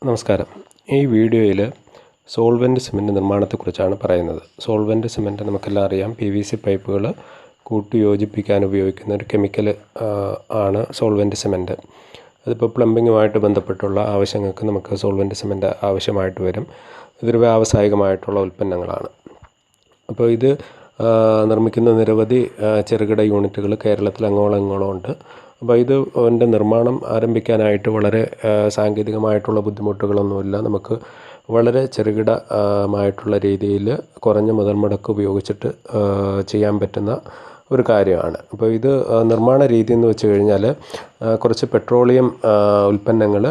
നമസ്കാരം. ഈ വീഡിയോയിൽ സോൾവെൻറ്റ് സിമൻറ്റ് നിർമ്മാണത്തെക്കുറിച്ചാണ് പറയുന്നത്. സോൾവെൻറ്റ് സിമൻറ്റ് നമുക്കെല്ലാം അറിയാം, PVC പൈപ്പുകൾ കൂട്ടി യോജിപ്പിക്കാൻ ഉപയോഗിക്കുന്ന ഒരു കെമിക്കൽ ആണ് സോൾവെൻറ്റ് സിമൻറ്റ്. അതിപ്പോൾ പ്ലംബിങ്ങുമായിട്ട് ബന്ധപ്പെട്ടുള്ള ആവശ്യങ്ങൾക്ക് നമുക്ക് സോൾവെൻറ്റ് സിമൻറ്റ് ആവശ്യമായിട്ട് വരും. ഇതൊരു വ്യാവസായികമായിട്ടുള്ള ഉൽപ്പന്നങ്ങളാണ്. അപ്പോൾ ഇത് നിർമ്മിക്കുന്ന നിരവധി ചെറുകിട യൂണിറ്റുകൾ കേരളത്തിൽ അങ്ങോളം ഉണ്ട്. അപ്പോൾ ഇതിൻ്റെ നിർമ്മാണം ആരംഭിക്കാനായിട്ട് വളരെ സാങ്കേതികമായിട്ടുള്ള ബുദ്ധിമുട്ടുകളൊന്നുമില്ല. നമുക്ക് വളരെ ചെറുകിടമായിട്ടുള്ള രീതിയിൽ കുറഞ്ഞ മുതൽ മുടക്ക് ഉപയോഗിച്ചിട്ട് ചെയ്യാൻ പറ്റുന്ന ഒരു കാര്യമാണ്. അപ്പോൾ ഇത് നിർമ്മാണ രീതി എന്ന് വെച്ച് കഴിഞ്ഞാൽ കുറച്ച് പെട്രോളിയം ഉൽപ്പന്നങ്ങൾ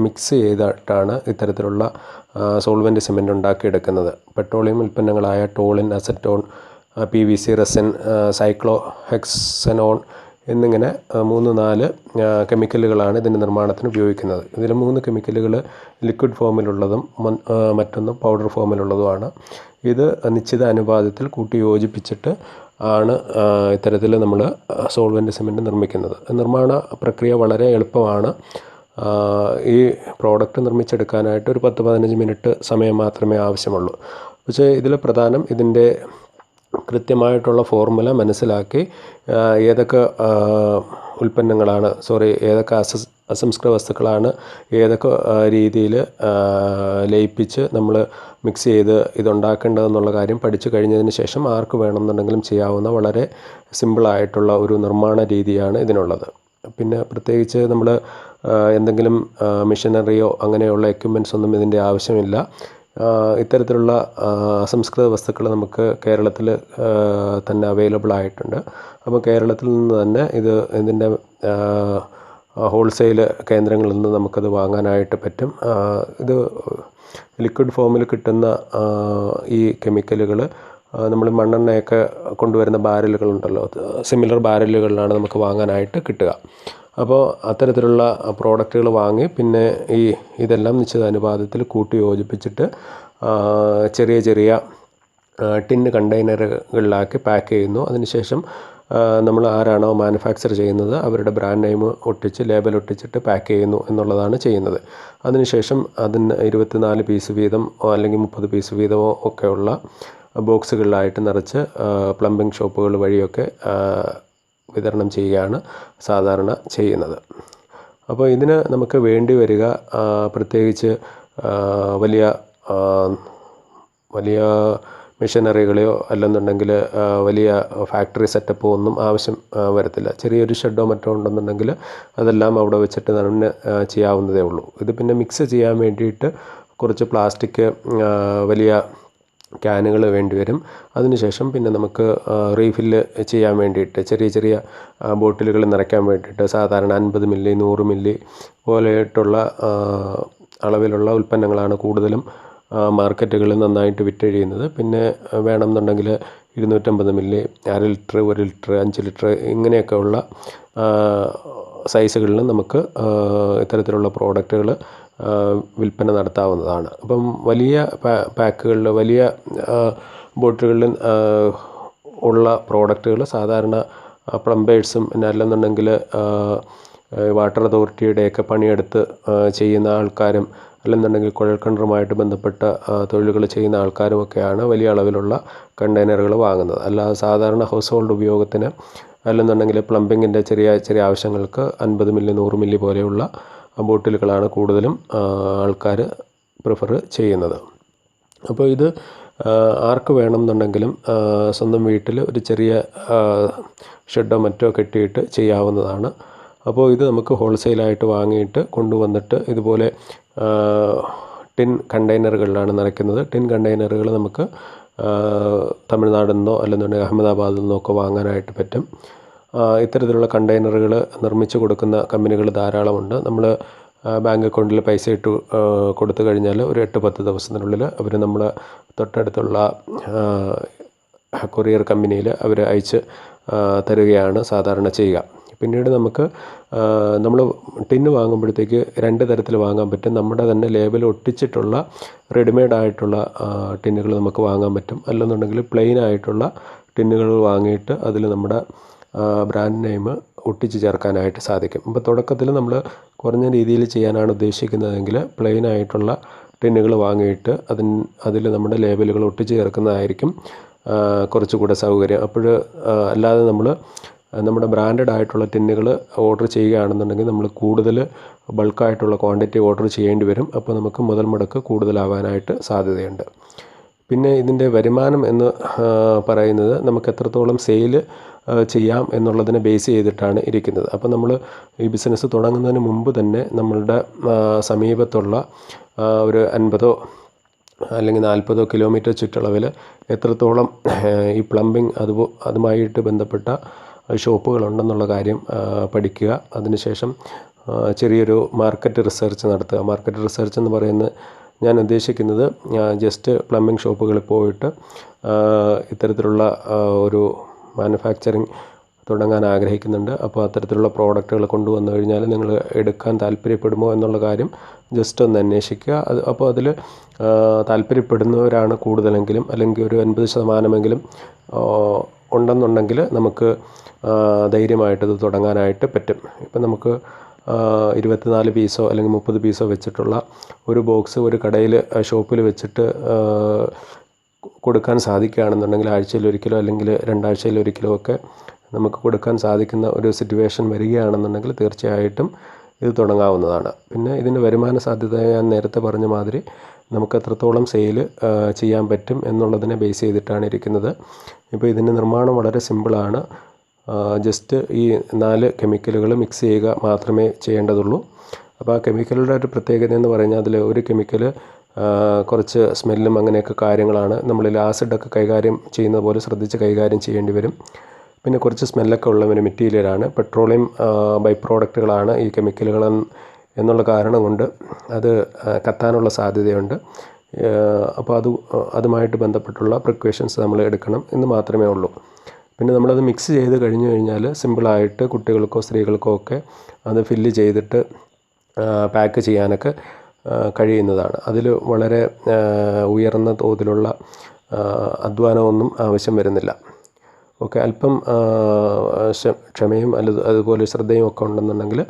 മിക്സ് ചെയ്തിട്ടാണ് ഇത്തരത്തിലുള്ള സോൾവെൻറ്റ് സിമൻറ്റ് ഉണ്ടാക്കിയെടുക്കുന്നത്. പെട്രോളിയം ഉൽപ്പന്നങ്ങളായ toluene, acetone, PVC resin, cyclohexanone എന്നിങ്ങനെ 3-4 കെമിക്കലുകളാണ് ഇതിൻ്റെ നിർമ്മാണത്തിന് ഉപയോഗിക്കുന്നത്. ഇതിൽ 3 കെമിക്കലുകൾ ലിക്വിഡ് ഫോമിലുള്ളതും മറ്റൊന്ന് പൗഡർ ഫോമിലുള്ളതുമാണ്. ഇത് നിശ്ചിത അനുപാതത്തിൽ കൂട്ടി യോജിപ്പിച്ചിട്ട് ആണ് ഇത്തരത്തിൽ നമ്മൾ സോൾവെൻറ്റ് സിമൻറ്റ് നിർമ്മിക്കുന്നത്. നിർമ്മാണ പ്രക്രിയ വളരെ എളുപ്പമാണ്. ഈ പ്രോഡക്റ്റ് നിർമ്മിച്ചെടുക്കാനായിട്ട് ഒരു 10-15 മിനിറ്റ് സമയം മാത്രമേ ആവശ്യമുള്ളൂ. പക്ഷേ ഇതിൽ പ്രധാനം ഇതിൻ്റെ കൃത്യമായിട്ടുള്ള ഫോർമുല മനസ്സിലാക്കി ഏതൊക്കെ ഏതൊക്കെ അസംസ്കൃത വസ്തുക്കളാണ് ഏതൊക്കെ രീതിയിൽ ലയിപ്പിച്ച് നമ്മൾ മിക്സ് ചെയ്ത് ഇതുണ്ടാക്കേണ്ടതെന്നുള്ള കാര്യം പഠിച്ചു കഴിഞ്ഞതിന് ശേഷം ആർക്ക് വേണമെന്നുണ്ടെങ്കിലും ചെയ്യാവുന്ന വളരെ സിമ്പിളായിട്ടുള്ള ഒരു നിർമ്മാണ രീതിയാണ് ഇതിനുള്ളത്. പിന്നെ പ്രത്യേകിച്ച് നമ്മൾ എന്തെങ്കിലും മെഷീനറിയോ അങ്ങനെയുള്ള എക്യുപ്മെൻറ്റ്സ് ഒന്നും ഇതിൻ്റെ ആവശ്യമില്ല. ഇത്തരത്തിലുള്ള അസംസ്കൃത വസ്തുക്കൾ നമുക്ക് കേരളത്തിൽ തന്നെ അവൈലബിൾ ആയിട്ടുണ്ട്. അപ്പോൾ കേരളത്തിൽ നിന്ന് തന്നെ ഇതിൻ്റെ ഹോൾസെയിൽ കേന്ദ്രങ്ങളിൽ നിന്ന് നമുക്കത് വാങ്ങാനായിട്ട് പറ്റും. ഇത് ലിക്വിഡ് ഫോമിൽ കിട്ടുന്ന ഈ കെമിക്കലുകൾ നമ്മൾ മണ്ണെണ്ണയൊക്കെ കൊണ്ടുവരുന്ന ബാരലുകളുണ്ടല്ലോ, സിമിലർ ബാരലുകളിലാണ് നമുക്ക് വാങ്ങാനായിട്ട് കിട്ടുക. അപ്പോൾ അത്തരത്തിലുള്ള പ്രോഡക്റ്റുകൾ വാങ്ങി പിന്നെ ഇതെല്ലാം നിശ്ചിത അനുപാതത്തിൽ കൂട്ടി യോജിപ്പിച്ചിട്ട് ചെറിയ ടിന്ന് കണ്ടെയ്നറുകളിലാക്കി പാക്ക് ചെയ്യുന്നു. അതിനുശേഷം നമ്മൾ ആരാണോ മാനുഫാക്ചർ ചെയ്യുന്നത് അവരുടെ ബ്രാൻഡ് നെയിം ഒട്ടിച്ച് ലേബൽ ഒട്ടിച്ചിട്ട് പാക്ക് ചെയ്യുന്നു എന്നുള്ളതാണ് ചെയ്യുന്നത്. അതിനുശേഷം അതിന് 24 പീസ് വീതം അല്ലെങ്കിൽ 30 പീസ് വീതമോ ഒക്കെയുള്ള ബോക്സുകളിലായിട്ട് നിറച്ച് പ്ലംബിംഗ് ഷോപ്പുകൾ വഴിയൊക്കെ വിതരണം ചെയ്യുകയാണ് സാധാരണ ചെയ്യുന്നത്. അപ്പോൾ ഇതിന് നമുക്ക് വേണ്ടി വരിക പ്രത്യേകിച്ച് വലിയ മെഷീനറികളെയോ അല്ലെന്നുണ്ടെങ്കിൽ വലിയ ഫാക്ടറി സെറ്റപ്പോ ഒന്നും ആവശ്യം വരത്തില്ല. ചെറിയൊരു ഷെഡോ മറ്റോ ഉണ്ടെന്നുണ്ടെങ്കിൽ അതെല്ലാം അവിടെ വെച്ചിട്ട് തന്നെ ചെയ്യാവുന്നതേ ഉള്ളൂ. ഇത് പിന്നെ മിക്സ് ചെയ്യാൻ വേണ്ടിയിട്ട് കുറച്ച് പ്ലാസ്റ്റിക് വലിയ ക്യാനുകൾ വേണ്ടി വരും. അതിനുശേഷം പിന്നെ നമുക്ക് റീഫില്ല് ചെയ്യാൻ വേണ്ടിയിട്ട് ചെറിയ ബോട്ടിലുകൾ നിറയ്ക്കാൻ വേണ്ടിയിട്ട് സാധാരണ 50 മില്ലി 100 മില്ലി പോലെയായിട്ടുള്ള അളവിലുള്ള ഉൽപ്പന്നങ്ങളാണ് കൂടുതലും മാർക്കറ്റുകളിൽ നന്നായിട്ട് വിറ്റഴിയുന്നത്. പിന്നെ വേണമെന്നുണ്ടെങ്കിൽ 250 മില്ലി, 1/2 ലിറ്റർ, 1 ലിറ്റർ, 5 ലിറ്റർ ഇങ്ങനെയൊക്കെ ഉള്ള സൈസുകളിലും നമുക്ക് ഇത്തരത്തിലുള്ള പ്രോഡക്റ്റുകൾ വിൽപ്പന നടത്താവുന്നതാണ്. അപ്പം വലിയ പാക്കുകളിൽ വലിയ ബോട്ടിലുകളിൽ ഉള്ള പ്രോഡക്റ്റുകൾ സാധാരണ പ്ലംബേഴ്സും പിന്നെ അല്ലെന്നുണ്ടെങ്കിൽ വാട്ടർ അതോറിറ്റിയുടെയൊക്കെ പണിയെടുത്ത് ചെയ്യുന്ന ആൾക്കാരും അല്ലെന്നുണ്ടെങ്കിൽ കുഴൽക്കിണറുമായിട്ട് ബന്ധപ്പെട്ട തൊഴിലുകൾ ചെയ്യുന്ന ആൾക്കാരുമൊക്കെയാണ് വലിയ അളവിലുള്ള കണ്ടെയ്നറുകൾ വാങ്ങുന്നത്. അല്ലാതെ സാധാരണ ഹൗസ് ഹോൾഡ് ഉപയോഗത്തിന് അല്ലെന്നുണ്ടെങ്കിൽ പ്ലംബിങ്ങിൻ്റെ ചെറിയ ആവശ്യങ്ങൾക്ക് 50 മില്ലി 100 മില്ലി പോലെയുള്ള ബോട്ടിലുകളാണ് കൂടുതലും ആൾക്കാർ പ്രിഫർ ചെയ്യുന്നത്. അപ്പോൾ ഇത് ആർക്ക് വേണമെന്നുണ്ടെങ്കിലും സ്വന്തം വീട്ടിൽ ഒരു ചെറിയ ഷെഡോ മറ്റോ കെട്ടിയിട്ട് ചെയ്യാവുന്നതാണ്. അപ്പോൾ ഇത് നമുക്ക് ഹോൾസെയിലായിട്ട് വാങ്ങിയിട്ട് കൊണ്ടുവന്നിട്ട് ഇതുപോലെ ടിൻ കണ്ടെയ്നറുകളിലാണ് നിറയ്ക്കുന്നത്. ടിൻ കണ്ടെയ്നറുകൾ നമുക്ക് തമിഴ്നാട്ടിൽ നിന്നോ അല്ലെന്നുണ്ടെങ്കിൽ അഹമ്മദാബാദിൽ നിന്നോ ഒക്കെ വാങ്ങാനായിട്ട് പറ്റും. ഇത്തരത്തിലുള്ള കണ്ടെയ്നറുകൾ നിർമ്മിച്ച് കൊടുക്കുന്ന കമ്പനികൾ ധാരാളമുണ്ട്. നമ്മൾ ബാങ്ക് അക്കൗണ്ടിൽ പൈസ ഇട്ട് കൊടുത്തു കഴിഞ്ഞാൽ ഒരു 8-10 ദിവസത്തിനുള്ളിൽ അവർ നമ്മൾ തൊട്ടടുത്തുള്ള കൊറിയർ കമ്പനിയിൽ അവർ അയച്ച് തരികയാണ് സാധാരണ ചെയ്യുക. പിന്നീട് നമുക്ക് നമ്മൾ ടിന്ന് വാങ്ങുമ്പോഴത്തേക്ക് 2 തരത്തിൽ വാങ്ങാൻ പറ്റും. നമ്മുടെ തന്നെ ലേബൽ ഒട്ടിച്ചിട്ടുള്ള റെഡിമെയ്ഡ് ആയിട്ടുള്ള ടിന്നുകൾ നമുക്ക് വാങ്ങാൻ പറ്റും. അല്ലെന്നുണ്ടെങ്കിൽ പ്ലെയിൻ ആയിട്ടുള്ള ടിന്നുകൾ വാങ്ങിയിട്ട് അതിൽ നമ്മുടെ ബ്രാൻഡ് നെയിം ഒട്ടിച്ച് ചേർക്കാനായിട്ട് സാധിക്കും. അപ്പോൾ തുടക്കത്തിൽ നമ്മൾ കുറഞ്ഞ രീതിയിൽ ചെയ്യാനാണ് ഉദ്ദേശിക്കുന്നതെങ്കിൽ പ്ലെയിൻ ആയിട്ടുള്ള ടിന്നുകൾ വാങ്ങിയിട്ട് അതിൽ നമ്മുടെ ലേബലുകൾ ഒട്ടിച്ച് ചേർക്കുന്നതായിരിക്കും കുറച്ചുകൂടെ സൗകര്യം. അപ്പോൾ അല്ലാതെ നമ്മുടെ ബ്രാൻഡഡ് ആയിട്ടുള്ള ടിന്നുകൾ ഓർഡർ ചെയ്യുകയാണെന്നുണ്ടെങ്കിൽ നമ്മൾ കൂടുതൽ ബൾക്കായിട്ടുള്ള ക്വാണ്ടിറ്റി ഓർഡർ ചെയ്യേണ്ടി വരും. അപ്പോൾ നമുക്ക് മുതൽ മുടക്ക് കൂടുതലാവാനായിട്ട് സാധ്യതയുണ്ട്. പിന്നെ ഇതിൻ്റെ വരുമാനം എന്ന് പറയുന്നത് നമുക്ക് എത്രത്തോളം സെയിൽ ചെയ്യാം എന്നുള്ളതിനെ ബേസ് ചെയ്തിട്ടാണ് ഇരിക്കുന്നത്. അപ്പോൾ നമ്മൾ ഈ ബിസിനസ് തുടങ്ങുന്നതിന് മുമ്പ് തന്നെ നമ്മളുടെ സമീപത്തുള്ള ഒരു 50 അല്ലെങ്കിൽ 40 കിലോമീറ്റർ ചുറ്റളവിൽ എത്രത്തോളം ഈ പ്ലംബിംഗ് അതുമായിട്ട് ബന്ധപ്പെട്ട ഷോപ്പുകളുണ്ടെന്നുള്ള കാര്യം പഠിക്കുക. അതിനുശേഷം ചെറിയൊരു മാർക്കറ്റ് റിസർച്ച് നടത്തുക. മാർക്കറ്റ് റിസർച്ച് എന്ന് പറയുന്നത് ഞാൻ ഉദ്ദേശിക്കുന്നത് ജസ്റ്റ് പ്ലംബിംഗ് ഷോപ്പുകളിൽ പോയിട്ട് ഇത്തരത്തിലുള്ള ഒരു മാനുഫാക്ചറിങ് തുടങ്ങാൻ ആഗ്രഹിക്കുന്നുണ്ട്. അപ്പോൾ അത്തരത്തിലുള്ള പ്രോഡക്റ്റുകൾ കൊണ്ടുവന്നു കഴിഞ്ഞാൽ നിങ്ങൾ എടുക്കാൻ താല്പര്യപ്പെടുമോ എന്നുള്ള കാര്യം ജസ്റ്റ് ഒന്ന് അന്വേഷിക്കുക. അപ്പോൾ അതിൽ താല്പര്യപ്പെടുന്നവരാണ് കൂടുതലെങ്കിലും, അല്ലെങ്കിൽ ഒരു 80% ഉണ്ടെന്നുണ്ടെങ്കിൽ നമുക്ക് ധൈര്യമായിട്ടത് തുടങ്ങാനായിട്ട് പറ്റും. ഇപ്പം നമുക്ക് 24 പീസോ അല്ലെങ്കിൽ 30 പീസോ വെച്ചിട്ടുള്ള ഒരു ബോക്സ് ഒരു കടയിൽ ഷോപ്പിൽ വെച്ചിട്ട് കൊടുക്കാൻ സാധിക്കുകയാണെന്നുണ്ടെങ്കിൽ ആഴ്ചയിൽ ഒരിക്കലോ അല്ലെങ്കിൽ 2 ആഴ്ചയിൽ ഒരിക്കലോ ഒക്കെ നമുക്ക് കൊടുക്കാൻ സാധിക്കുന്ന ഒരു സിറ്റുവേഷൻ വരികയാണെന്നുണ്ടെങ്കിൽ തീർച്ചയായിട്ടും ഇത് തുടങ്ങാവുന്നതാണ്. പിന്നെ ഇതിൻ്റെ വരുമാന സാധ്യത ഞാൻ നേരത്തെ പറഞ്ഞ മാതിരി നമുക്ക് എത്രത്തോളം സെയിൽ ചെയ്യാൻ പറ്റും എന്നുള്ളതിനെ ബേസ് ചെയ്തിട്ടാണ് ഇരിക്കുന്നത്. ഇപ്പോൾ ഇതിൻ്റെ നിർമ്മാണം വളരെ സിമ്പിളാണ്. ജസ്റ്റ് ഈ 4 കെമിക്കലുകൾ മിക്സ് ചെയ്യുക മാത്രമേ ചെയ്യേണ്ടതുള്ളൂ. അപ്പോൾ ആ കെമിക്കലുടെ ഒരു പ്രത്യേകത എന്ന് പറഞ്ഞാൽ അതിൽ ഒരു കെമിക്കൽ കുറച്ച് സ്മെല്ലും അങ്ങനെയൊക്കെ കാര്യങ്ങളാണ്. നമ്മൾ ആസിഡൊക്കെ കൈകാര്യം ചെയ്യുന്ന പോലെ ശ്രദ്ധിച്ച് കൈകാര്യം ചെയ്യേണ്ടി വരും. പിന്നെ കുറച്ച് സ്മെല്ലൊക്കെ ഉള്ള ഒരു മെറ്റീരിയലാണ്. പെട്രോളിയം ബൈ പ്രോഡക്റ്റുകളാണ് ഈ കെമിക്കലുകൾ എന്നുള്ള കാരണം കൊണ്ട് അത് കത്താനുള്ള സാധ്യതയുണ്ട്. അപ്പോൾ അതുമായിട്ട് ബന്ധപ്പെട്ടുള്ള പ്രിക്കോഷൻസ് നമ്മൾ എടുക്കണം എന്ന് മാത്രമേ ഉള്ളൂ. പിന്നെ നമ്മളത് മിക്സ് ചെയ്ത് കഴിഞ്ഞ് കഴിഞ്ഞാൽ സിമ്പിളായിട്ട് കുട്ടികൾക്കോ സ്ത്രീകൾക്കോ ഒക്കെ അത് ഫില്ല് ചെയ്തിട്ട് പാക്ക് ചെയ്യാനൊക്കെ കഴിയുന്നതാണ്. അതിൽ വളരെ ഉയർന്ന തോതിലുള്ള അധ്വാനമൊന്നും ആവശ്യം വരുന്നില്ല. ഓക്കെ, അല്പം ക്ഷമയും അതുപോലെ ശ്രദ്ധയും ഒക്കെ ഉണ്ടെന്നുണ്ടെങ്കിൽ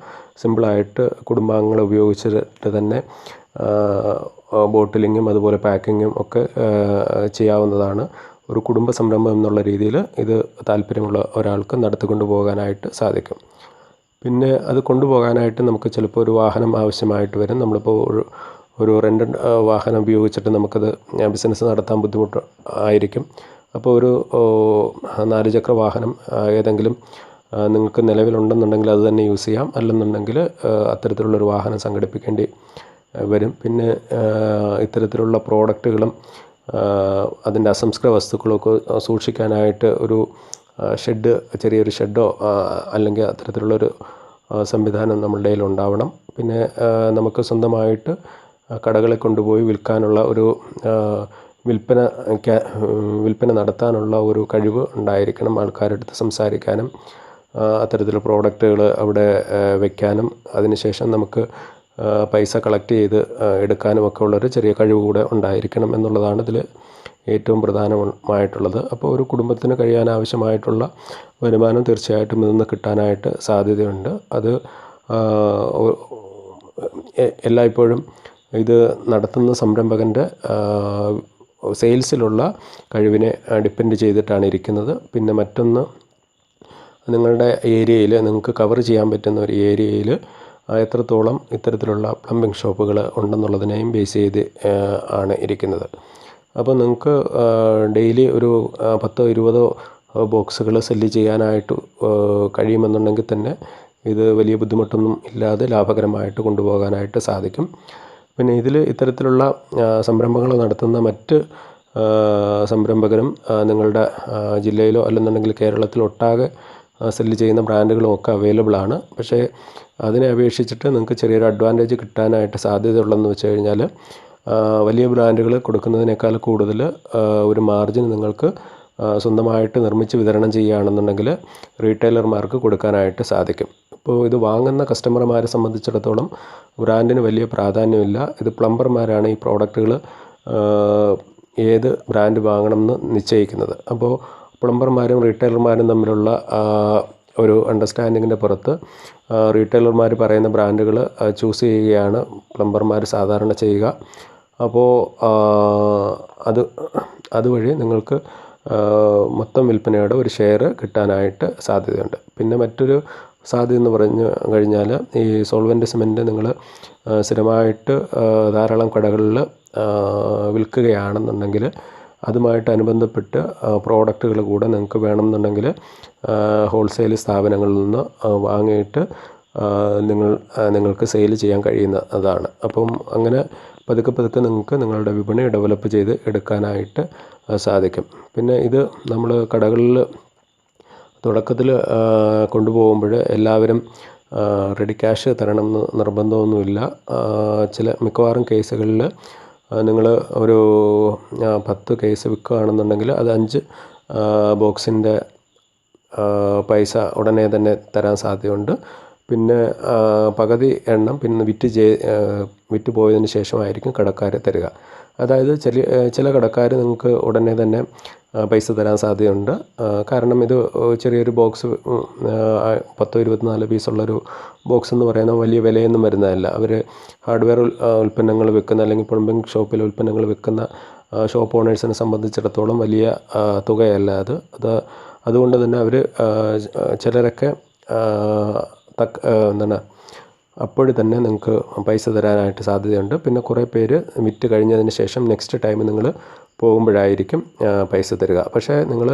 സിമ്പിളായിട്ട് കുടുംബാംഗങ്ങളെ ഉപയോഗിച്ചിട്ട് തന്നെ ബോട്ടിലിങ്ങും അതുപോലെ പാക്കിങ്ങും ഒക്കെ ചെയ്യാവുന്നതാണ്. ഒരു കുടുംബ സംരംഭം എന്നുള്ള രീതിയിൽ ഇത് താല്പര്യമുള്ള ഒരാൾക്ക് നടത്തിക്കൊണ്ടു പോകാനായിട്ട് സാധിക്കും. പിന്നെ അത് കൊണ്ടുപോകാനായിട്ട് നമുക്ക് ചിലപ്പോൾ ഒരു വാഹനം ആവശ്യമായിട്ട് വരും. നമ്മളിപ്പോൾ ഒരു റെൻ്റഡ് വാഹനം ഉപയോഗിച്ചിട്ട് നമുക്കത് ബിസിനസ് നടത്താൻ ബുദ്ധിമുട്ട് ആയിരിക്കും. അപ്പോൾ ഒരു 4 ചക്ര വാഹനം ഏതെങ്കിലും നിങ്ങൾക്ക് നിലവിലുണ്ടെന്നുണ്ടെങ്കിൽ അത് തന്നെ യൂസ് ചെയ്യാം. അല്ലെന്നുണ്ടെങ്കിൽ അത്തരത്തിലുള്ളൊരു വാഹനം സംഘടിപ്പിക്കേണ്ടി വരും. പിന്നെ ഇത്തരത്തിലുള്ള പ്രോഡക്റ്റുകളും അതിൻ്റെ അസംസ്കൃത വസ്തുക്കളൊക്കെ സൂക്ഷിക്കാനായിട്ട് ഒരു ചെറിയൊരു ഷെഡോ അല്ലെങ്കിൽ അത്തരത്തിലുള്ളൊരു സംവിധാനം നമ്മളുടെ കയ്യിൽ ഉണ്ടാവണം. പിന്നെ നമുക്ക് സ്വന്തമായിട്ട് കടകളെ കൊണ്ടുപോയി വിൽക്കാനുള്ള ഒരു വിൽപ്പന നടത്താനുള്ള ഒരു കഴിവ് ഉണ്ടായിരിക്കണം. ആൾക്കാരുടെ അടുത്ത് സംസാരിക്കാനും അത്തരത്തിലുള്ള പ്രോഡക്റ്റുകൾ അവിടെ വയ്ക്കാനും അതിനുശേഷം നമുക്ക് പൈസ കളക്ട് ചെയ്ത് എടുക്കാനും ഒക്കെ ഉള്ളൊരു ചെറിയ കഴിവ് കൂടെ ഉണ്ടായിരിക്കണം എന്നുള്ളതാണ് ഇതിൽ ഏറ്റവും പ്രധാനമായിട്ടുള്ളത്. അപ്പോൾ ഒരു കുടുംബത്തിന് കഴിയാൻ ആവശ്യമായിട്ടുള്ള വരുമാനം തീർച്ചയായിട്ടും ഇതിൽ കിട്ടാനായിട്ട് സാധ്യതയുണ്ട്. അത് എല്ലായ്പ്പോഴും ഇത് നടത്തുന്ന സംരംഭകൻ്റെ സെയിൽസിലുള്ള കഴിവിനെ ഡിപ്പെൻഡ് ചെയ്തിട്ടാണ് ഇരിക്കുന്നത്. പിന്നെ മറ്റൊന്ന്, നിങ്ങളുടെ ഏരിയയിൽ നിങ്ങൾക്ക് കവർ ചെയ്യാൻ പറ്റുന്ന ഒരു ഏരിയയിൽ എത്രത്തോളം ഇത്തരത്തിലുള്ള പ്ലംബിംഗ് ഷോപ്പുകൾ ഉണ്ടെന്നുള്ളതിനെയും ബേസ് ചെയ്ത് ആണ് ഇരിക്കുന്നത്. അപ്പോൾ നിങ്ങൾക്ക് ഡെയിലി ഒരു 10-20 ബോക്സുകൾ സെല്ല് ചെയ്യാനായിട്ട് കഴിയുമെന്നുണ്ടെങ്കിൽ തന്നെ ഇത് വലിയ ബുദ്ധിമുട്ടൊന്നും ഇല്ലാതെ ലാഭകരമായിട്ട് കൊണ്ടുപോകാനായിട്ട് സാധിക്കും. പിന്നെ ഇത്തരത്തിലുള്ള സംരംഭങ്ങൾ നടത്തുന്ന മറ്റ് സംരംഭകരും നിങ്ങളുടെ ജില്ലയിലോ അല്ലെന്നുണ്ടെങ്കിൽ കേരളത്തിലൊട്ടാകെ സെല്ല് ചെയ്യുന്ന ബ്രാൻഡുകളും ഒക്കെ അവൈലബിളാണ്. പക്ഷേ അതിനെ അപേക്ഷിച്ചിട്ട് നിങ്ങൾക്ക് ചെറിയൊരു അഡ്വാൻറ്റേജ് കിട്ടാനായിട്ട് സാധ്യതയുള്ളതെന്ന് വെച്ച് കഴിഞ്ഞാൽ വലിയ ബ്രാൻഡുകൾ കൊടുക്കുന്നതിനേക്കാൾ കൂടുതൽ ഒരു മാർജിൻ നിങ്ങൾക്ക് സ്വന്തമായിട്ട് നിർമ്മിച്ച് വിതരണം ചെയ്യുകയാണെന്നുണ്ടെങ്കിൽ റീറ്റെയിലർമാർക്ക് കൊടുക്കാനായിട്ട് സാധിക്കും. ഇപ്പോൾ ഇത് വാങ്ങുന്ന കസ്റ്റമർമാരെ സംബന്ധിച്ചിടത്തോളം ബ്രാൻഡിന് വലിയ പ്രാധാന്യമില്ല. ഇത് പ്ലംബർമാരാണ് ഈ പ്രോഡക്റ്റുകൾ ഏത് ബ്രാൻഡ് വാങ്ങണമെന്ന് നിശ്ചയിക്കുന്നത്. അപ്പോൾ പ്ലംബർമാരും റീറ്റെയിലർമാരും തമ്മിലുള്ള ഒരു അണ്ടർസ്റ്റാൻഡിങ്ങിൻ്റെ പുറത്ത് റീറ്റെയിലർമാർ പറയുന്ന ബ്രാൻഡുകൾ ചൂസ് ചെയ്യുകയാണ് പ്ലംബർമാർ സാധാരണ ചെയ്യുക. അപ്പോൾ അതുവഴി നിങ്ങൾക്ക് മൊത്തം വിൽപ്പനയുടെ ഒരു ഷെയർ കിട്ടാനായിട്ട് സാധ്യതയുണ്ട്. പിന്നെ മറ്റൊരു സാധ്യത എന്ന് പറഞ്ഞു കഴിഞ്ഞാൽ ഈ സോൾവെൻ്റ് സിമെൻറ്റ് നിങ്ങൾ സ്ഥിരമായിട്ട് ധാരാളം കടകളിൽ വിൽക്കുകയാണെന്നുണ്ടെങ്കിൽ അതുമായിട്ട് അനുബന്ധപ്പെട്ട് പ്രോഡക്റ്റുകൾ കൂടെ നിങ്ങൾക്ക് വേണമെന്നുണ്ടെങ്കിൽ ഹോൾസെയിൽ സ്ഥാപനങ്ങളിൽ നിന്ന് വാങ്ങിയിട്ട് നിങ്ങൾക്ക് സെയിൽ ചെയ്യാൻ കഴിയുന്നതാണ്. അപ്പം അങ്ങനെ പതുക്കെ നിങ്ങൾക്ക് നിങ്ങളുടെ വിപണി ഡെവലപ്പ് ചെയ്ത് എടുക്കാനായിട്ട് സാധിക്കും. പിന്നെ ഇത് നമ്മൾ കടകളിൽ തുടക്കത്തിൽ കൊണ്ടുപോകുമ്പോൾ എല്ലാവരും റെഡി ക്യാഷ് തരണമെന്ന് നിർബന്ധമൊന്നുമില്ല. മിക്കവാറും കേസുകളിൽ നിങ്ങൾ ഒരു 10 കേസ് വിൽക്കുകയാണെന്നുണ്ടെങ്കിൽ അത് 5 ബോക്സിൻ്റെ പൈസ ഉടനെ തന്നെ തരാൻ സാധ്യതയുണ്ട്. പിന്നെ പകുതി എണ്ണം പിന്നെ വിറ്റ് പോയതിന് ശേഷമായിരിക്കും കടക്കാർ തരിക. അതായത് ചില കടക്കാർ നിങ്ങൾക്ക് ഉടനെ തന്നെ പൈസ തരാൻ സാധ്യതയുണ്ട്. കാരണം ഇത് ചെറിയൊരു ബോക്സ് 10-24 പീസുള്ളൊരു ബോക്സ് എന്ന് പറയുന്നത് വലിയ വിലയൊന്നും വരുന്നതല്ല. അവർ ഹാർഡ്വെയർ ഉൽപ്പന്നങ്ങൾ വിൽക്കുന്ന അല്ലെങ്കിൽ പ്ലംബിംഗ് ഷോപ്പിൽ ഉൽപ്പന്നങ്ങൾ വിൽക്കുന്ന ഷോപ്പ് ഓണേഴ്സിനെ സംബന്ധിച്ചിടത്തോളം വലിയ തുകയല്ല അതുകൊണ്ട് തന്നെ അവർ ചിലരൊക്കെ അപ്പോഴും തന്നെ നിങ്ങൾക്ക് പൈസ തരാനായിട്ട് സാധ്യതയുണ്ട്. പിന്നെ കുറേ പേര് വിറ്റ് കഴിഞ്ഞതിന് ശേഷം നെക്സ്റ്റ് ടൈം നിങ്ങൾ പോകുമ്പോഴായിരിക്കും പൈസ തരിക. പക്ഷേ നിങ്ങൾ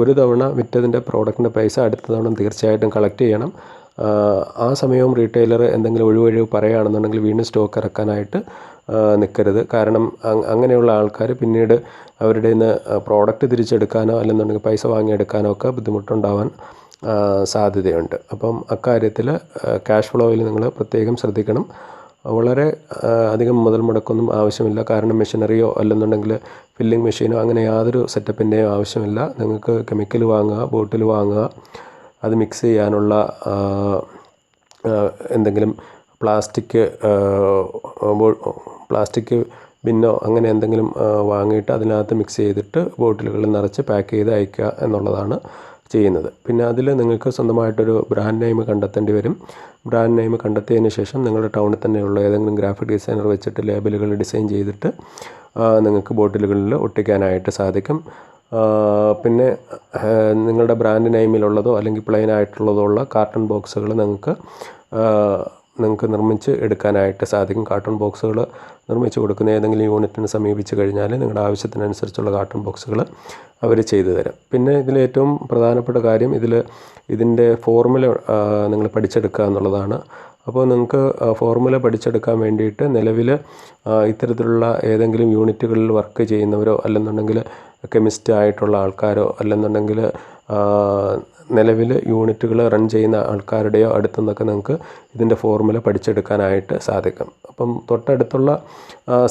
ഒരു തവണ വിറ്റതിൻ്റെ പ്രോഡക്റ്റിൻ്റെ പൈസ അടുത്ത തവണ തീർച്ചയായിട്ടും കളക്ട് ചെയ്യണം. ആ സമയവും റീറ്റെയിലർ എന്തെങ്കിലും ഒഴിവ് പറയുകയാണെന്നുണ്ടെങ്കിൽ വീണ്ടും സ്റ്റോക്ക് ഇറക്കാനായിട്ട് നിൽക്കരുത്. കാരണം അങ്ങനെയുള്ള ആൾക്കാർ പിന്നീട് അവരുടെ നിന്ന് പ്രോഡക്റ്റ് തിരിച്ചെടുക്കാനോ അല്ലെന്നുണ്ടെങ്കിൽ പൈസ വാങ്ങിയെടുക്കാനോ ഒക്കെ ബുദ്ധിമുട്ടുണ്ടാവാൻ സാധ്യതയുണ്ട്. അപ്പം അക്കാര്യത്തിൽ ക്യാഷ് ഫ്ലോയിൽ നിങ്ങൾ പ്രത്യേകം ശ്രദ്ധിക്കണം. വളരെ അധികം മുതൽ മുടക്കൊന്നും ആവശ്യമില്ല. കാരണം മെഷീനറിയോ അല്ലെന്നുണ്ടെങ്കിൽ ഫില്ലിംഗ് മെഷീനോ അങ്ങനെ യാതൊരു സെറ്റപ്പിൻ്റെയും ആവശ്യമില്ല. നിങ്ങൾക്ക് കെമിക്കൽ വാങ്ങുക, ബോട്ടിൽ വാങ്ങുക, അത് മിക്സ് ചെയ്യാനുള്ള എന്തെങ്കിലും പ്ലാസ്റ്റിക് ബിന്നോ അങ്ങനെ എന്തെങ്കിലും വാങ്ങിയിട്ട് അതിനകത്ത് മിക്സ് ചെയ്തിട്ട് ബോട്ടിലുകളിൽ നിറച്ച് പാക്ക് ചെയ്ത് അയക്കുക എന്നുള്ളതാണ് ചെയ്യുന്നത്. പിന്നെ അതിൽ നിങ്ങൾക്ക് സ്വന്തമായിട്ടൊരു ബ്രാൻഡ് നെയിം കണ്ടെത്തേണ്ടി വരും. ബ്രാൻഡ് നെയിം കണ്ടെത്തിയതിന് ശേഷം നിങ്ങളുടെ ടൗണിൽ തന്നെയുള്ള ഏതെങ്കിലും ഗ്രാഫിക് ഡിസൈനർ വെച്ചിട്ട് ലേബലുകൾ ഡിസൈൻ ചെയ്തിട്ട് നിങ്ങൾക്ക് ബോട്ടിലുകളിൽ ഒട്ടിക്കാനായിട്ട് സാധിക്കും. പിന്നെ നിങ്ങളുടെ ബ്രാൻഡ് നെയിമിലുള്ളതോ അല്ലെങ്കിൽ പ്ലെയിൻ ആയിട്ടുള്ളതോ ഉള്ള കാർട്ടൺ ബോക്സുകൾ നിങ്ങൾക്ക് നിർമ്മിച്ച് എടുക്കാനായിട്ട് സാധിക്കും. കാർട്ടൺ ബോക്സുകൾ നിർമ്മിച്ച് കൊടുക്കുന്ന ഏതെങ്കിലും യൂണിറ്റിനെ സമീപിച്ച് കഴിഞ്ഞാൽ നിങ്ങളുടെ ആവശ്യത്തിനനുസരിച്ചുള്ള കാർട്ടൺ ബോക്സുകൾ അവർ ചെയ്തു തരാം. പിന്നെ ഇതിലേറ്റവും പ്രധാനപ്പെട്ട കാര്യം ഇതിൻ്റെ ഫോർമുല നിങ്ങൾ പഠിച്ചെടുക്കുക എന്നുള്ളതാണ്. അപ്പോൾ നിങ്ങൾക്ക് ഫോർമുല പഠിച്ചെടുക്കാൻ വേണ്ടിയിട്ട് നിലവിൽ ഇത്തരത്തിലുള്ള ഏതെങ്കിലും യൂണിറ്റുകളിൽ വർക്ക് ചെയ്യുന്നവരോ അല്ലെന്നുണ്ടെങ്കിൽ കെമിസ്റ്റ് ആയിട്ടുള്ള ആൾക്കാരോ അല്ലെന്നുണ്ടെങ്കിൽ നിലവിൽ യൂണിറ്റുകൾ റൺ ചെയ്യുന്ന ആൾക്കാരുടെയോ അടുത്തു നിന്നൊക്കെ നിങ്ങൾക്ക് ഇതിൻ്റെ ഫോർമുല പഠിച്ചെടുക്കാനായിട്ട് സാധിക്കും. അപ്പം തൊട്ടടുത്തുള്ള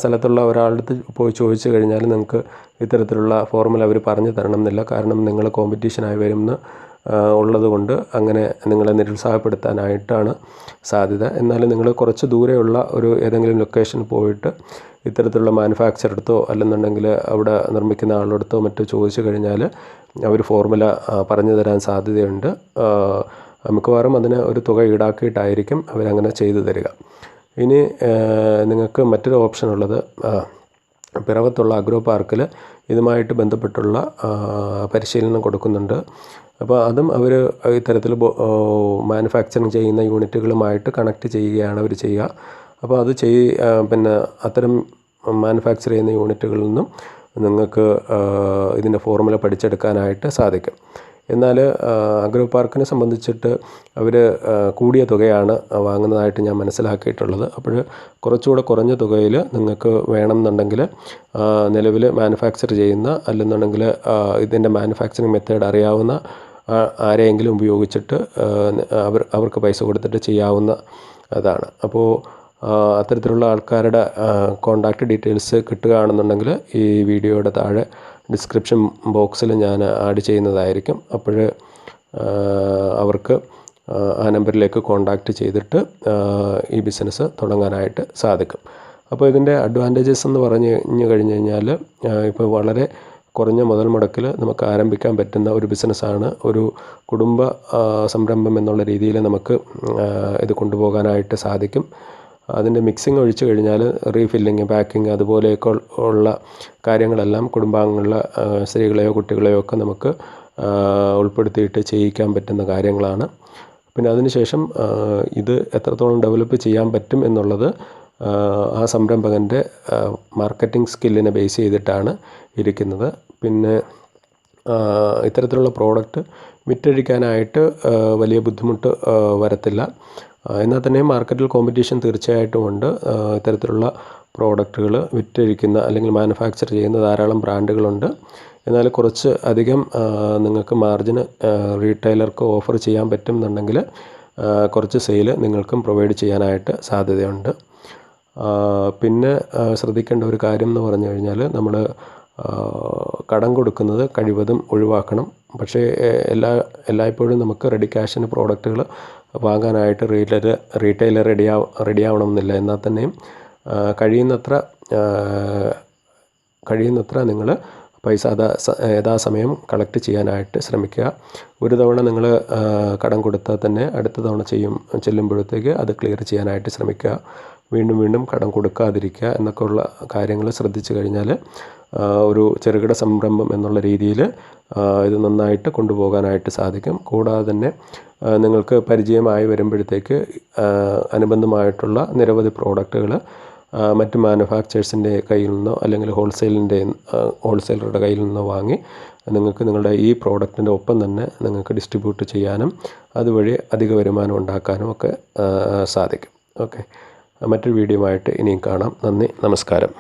സ്ഥലത്തുള്ള ഒരാളുടെ അടുത്ത് പോയി ചോദിച്ചു കഴിഞ്ഞാൽ നിങ്ങൾക്ക് ഇത്തരത്തിലുള്ള ഫോർമുല അവർ പറഞ്ഞു തരണം എന്നില്ല. കാരണം നിങ്ങൾ കോമ്പറ്റീഷനായി വരുമെന്ന് ഉള്ളതുകൊണ്ട് അങ്ങനെ നിങ്ങളെ നിരുത്സാഹപ്പെടുത്താനായിട്ടാണ് സാധ്യത. എന്നാലും നിങ്ങൾ കുറച്ച് ദൂരെയുള്ള ഏതെങ്കിലും ലൊക്കേഷനിൽ പോയിട്ട് ഇത്തരത്തിലുള്ള മാനുഫാക്ചർ അടുത്തോ അല്ലെന്നുണ്ടെങ്കിൽ അവിടെ നിർമ്മിക്കുന്ന ആളുടെ മറ്റോ ചോദിച്ചു കഴിഞ്ഞാൽ അവർ ഫോർമുല പറഞ്ഞു തരാൻ സാധ്യതയുണ്ട്. മിക്കവാറും അതിന് ഒരു തുക ഈടാക്കിയിട്ടായിരിക്കും അവരങ്ങനെ ചെയ്തു തരിക. ഇനി നിങ്ങൾക്ക് മറ്റൊരു ഓപ്ഷൻ ഉള്ളത് പിറവത്തുള്ള അഗ്രോ പാർക്കിൽ ഇതുമായിട്ട് ബന്ധപ്പെട്ടുള്ള പരിശീലനം കൊടുക്കുന്നുണ്ട്. അപ്പോൾ അതും അവർ ഇത്തരത്തിൽ മാനുഫാക്ചറിങ് ചെയ്യുന്ന യൂണിറ്റുകളുമായിട്ട് കണക്ട് ചെയ്യുകയാണ് അവർ ചെയ്യുക. അപ്പോൾ അത് പിന്നെ അത്തരം മാനുഫാക്ചർ ചെയ്യുന്ന യൂണിറ്റുകളിൽ നിന്നും നിങ്ങൾക്ക് ഇതിൻ്റെ ഫോർമുല പഠിച്ചെടുക്കാനായിട്ട് സാധിക്കും. എന്നാൽ അഗ്രോ പാർക്കിനെ സംബന്ധിച്ചിട്ട് അവർ കൂടിയ തുകയാണ് വാങ്ങുന്നതായിട്ട് ഞാൻ മനസ്സിലാക്കിയിട്ടുള്ളത്. അപ്പോൾ കുറച്ചുകൂടെ കുറഞ്ഞ തുകയിൽ നിങ്ങൾക്ക് വേണമെന്നുണ്ടെങ്കിൽ നിലവിൽ മാനുഫാക്ചർ ചെയ്യുന്ന അല്ലെന്നുണ്ടെങ്കിൽ ഇതിൻ്റെ മാനുഫാക്ചറിങ് മെത്തേഡ് അറിയാവുന്ന ആരെയെങ്കിലും ഉപയോഗിച്ചിട്ട് അവർക്ക് പൈസ കൊടുത്തിട്ട് ചെയ്യാവുന്ന അതാണ്. അപ്പോൾ അത്തരത്തിലുള്ള ആൾക്കാരുടെ കോൺടാക്റ്റ് ഡീറ്റെയിൽസ് കിട്ടുകയാണെന്നുണ്ടെങ്കിൽ ഈ വീഡിയോയുടെ താഴെ ഡിസ്ക്രിപ്ഷൻ ബോക്സിൽ ഞാൻ ആഡ് ചെയ്യുന്നതായിരിക്കും. അപ്പോൾ അവർക്ക് ആ നമ്പറിലേക്ക് കോൺടാക്റ്റ് ചെയ്തിട്ട് ഈ ബിസിനസ് തുടങ്ങാനായിട്ട് സാധിക്കും. അപ്പോൾ ഇതിൻ്റെ അഡ്വാൻറ്റേജസ് എന്ന് പറഞ്ഞു കഴിഞ്ഞാൽ ഇപ്പോൾ വളരെ കുറഞ്ഞ മുതൽ മുടക്കിൽ നമുക്ക് ആരംഭിക്കാൻ പറ്റുന്ന ഒരു ബിസിനസ്സാണ്. ഒരു കുടുംബ സംരംഭം എന്നുള്ള രീതിയിൽ നമുക്ക് ഇത് കൊണ്ടുപോകാനായിട്ട് സാധിക്കും. അതിൻ്റെ മിക്സിങ് ഒഴിച്ചു കഴിഞ്ഞാൽ റീഫില്ലിങ്, പാക്കിങ് അതുപോലെയൊക്കെ ഉള്ള കാര്യങ്ങളെല്ലാം കുടുംബാംഗങ്ങളിലെ സ്ത്രീകളെയോ കുട്ടികളെയോ ഒക്കെ നമുക്ക് ഉൾപ്പെടുത്തിയിട്ട് ചെയ്യിക്കാൻ പറ്റുന്ന കാര്യങ്ങളാണ്. പിന്നെ അതിനുശേഷം ഇത് എത്രത്തോളം ഡെവലപ്പ് ചെയ്യാൻ പറ്റും എന്നുള്ളത് ആ സംരംഭകൻ്റെ മാർക്കറ്റിംഗ് സ്കില്ലിനെ ബേസ് ചെയ്തിട്ടാണ് ഇരിക്കുന്നത്. പിന്നെ ഇത്തരത്തിലുള്ള പ്രോഡക്റ്റ് വിറ്റഴിക്കാനായിട്ട് വലിയ ബുദ്ധിമുട്ട് വരത്തില്ല. എന്നാൽ തന്നെ മാർക്കറ്റിൽ കോമ്പറ്റീഷൻ തീർച്ചയായിട്ടും ഉണ്ട്. ഇത്തരത്തിലുള്ള പ്രോഡക്റ്റുകൾ വിറ്റഴിക്കുന്ന അല്ലെങ്കിൽ മാനുഫാക്ചർ ചെയ്യുന്ന ധാരാളം ബ്രാൻഡുകളുണ്ട്. എന്നാൽ കുറച്ച് അധികം നിങ്ങൾക്ക് മാർജിന് റീറ്റെയിലർക്ക് ഓഫർ ചെയ്യാൻ പറ്റുമെന്നുണ്ടെങ്കിൽ കുറച്ച് സെയിൽ നിങ്ങൾക്കും പ്രൊവൈഡ് ചെയ്യാനായിട്ട് സാധ്യതയുണ്ട്. പിന്നെ ശ്രദ്ധിക്കേണ്ട ഒരു കാര്യം എന്ന് പറഞ്ഞു കഴിഞ്ഞാൽ നമ്മൾ കടം കൊടുക്കുന്നത് കഴിവതും ഒഴിവാക്കണം. പക്ഷേ എല്ലായ്പ്പോഴും നമുക്ക് റെഡി ക്യാഷിന് പ്രോഡക്റ്റുകൾ വാങ്ങാനായിട്ട് റീറ്റെയിലർ റെഡിയാവണമെന്നില്ല. എന്നാൽ തന്നെയും കഴിയുന്നത്ര നിങ്ങൾ പൈസ യഥാസമയം കളക്ട് ചെയ്യാനായിട്ട് ശ്രമിക്കുക. ഒരു തവണ നിങ്ങൾ കടം കൊടുത്താൽ തന്നെ അടുത്ത തവണ ചെല്ലുമ്പോഴത്തേക്ക് അത് ക്ലിയർ ചെയ്യാനായിട്ട് ശ്രമിക്കുക. വീണ്ടും വീണ്ടും കടം കൊടുക്കാതിരിക്കുക എന്നൊക്കെ ഉള്ള കാര്യങ്ങൾ ശ്രദ്ധിച്ചു കഴിഞ്ഞാൽ ഒരു ചെറുകിട സംരംഭം എന്നുള്ള രീതിയിൽ ഇത് നന്നായിട്ട് കൊണ്ടുപോകാനായിട്ട് സാധിക്കും. കൂടാതെ തന്നെ നിങ്ങൾക്ക് പരിചയമായി വരുമ്പോഴത്തേക്ക് അനുബന്ധമായിട്ടുള്ള നിരവധി പ്രോഡക്റ്റുകൾ മറ്റ് മാനുഫാക്ചേഴ്സിൻ്റെ കയ്യിൽ നിന്നോ അല്ലെങ്കിൽ ഹോൾസെയിലറുടെ കയ്യിൽ നിന്നോ വാങ്ങി നിങ്ങൾക്ക് നിങ്ങളുടെ ഈ പ്രോഡക്റ്റിൻ്റെ ഒപ്പം തന്നെ നിങ്ങൾക്ക് ഡിസ്ട്രിബ്യൂട്ട് ചെയ്യാനും അതുവഴി അധിക വരുമാനം ഉണ്ടാക്കാനും ഒക്കെ സാധിക്കും. ഓക്കെ, മറ്റൊരു വീഡിയോ ആയിട്ട് ഇനിയും കാണാം. നന്ദി, നമസ്കാരം.